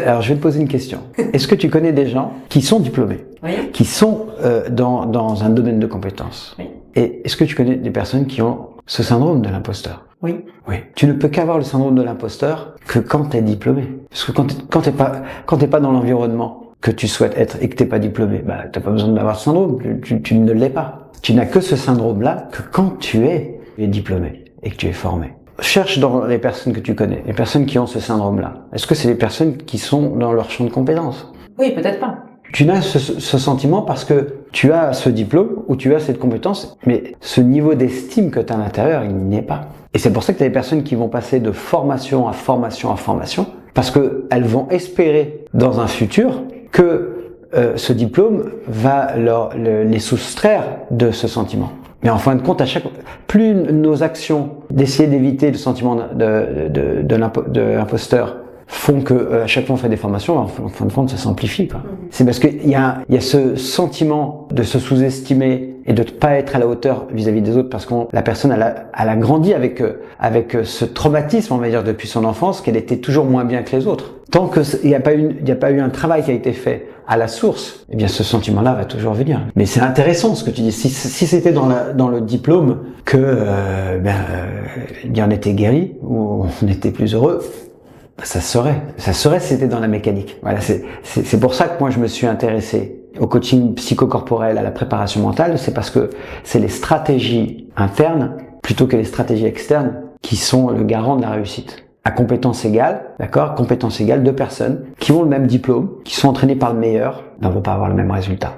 Alors je vais te poser une question. Est-ce que tu connais des gens qui sont diplômés, Oui. qui sont dans un domaine de compétences? Oui. Et est-ce que tu connais des personnes qui ont ce syndrome de l'imposteur? Oui. Oui. Tu ne peux qu'avoir le syndrome de l'imposteur que quand tu es diplômé. Parce que quand t'es pas dans l'environnement que tu souhaites être et que t'es pas diplômé, bah t'as pas besoin d'avoir ce syndrome. Tu ne l'es pas. Tu n'as que ce syndrome-là que quand tu es diplômé et que tu es formé. Cherche dans les personnes que tu connais, les personnes qui ont ce syndrome-là. Est-ce que c'est les personnes qui sont dans leur champ de compétences? Oui, peut-être pas. Tu n'as ce sentiment parce que tu as ce diplôme ou tu as cette compétence, mais ce niveau d'estime que tu as à l'intérieur, il n'y est pas. Et c'est pour ça que tu as des personnes qui vont passer de formation à formation à formation, parce que elles vont espérer dans un futur que ce diplôme va les soustraire de ce sentiment. Mais en fin de compte, plus nos actions d'essayer d'éviter le sentiment de l'imposteur font que à chaque fois on fait des formations, en fin de compte ça s'amplifie, quoi. C'est parce qu'il y a ce sentiment de se sous-estimer et de ne pas être à la hauteur vis-à-vis des autres parce que la personne elle a grandi avec ce traumatisme, on va dire, depuis son enfance, qu'elle était toujours moins bien que les autres. Tant que il n'y a pas eu un travail qui a été fait à la source, eh bien ce sentiment-là va toujours venir. Mais c'est intéressant ce que tu dis. Si c'était dans le diplôme que on était guéri ou on était plus heureux, ça serait si c'était dans la mécanique. Voilà, c'est pour ça que moi je me suis intéressé au coaching psychocorporel, à la préparation mentale, c'est parce que c'est les stratégies internes plutôt que les stratégies externes qui sont le garant de la réussite. À compétence égale, d'accord, compétence égale, deux personnes qui ont le même diplôme, qui sont entraînées par le meilleur, ne vont pas avoir le même résultat.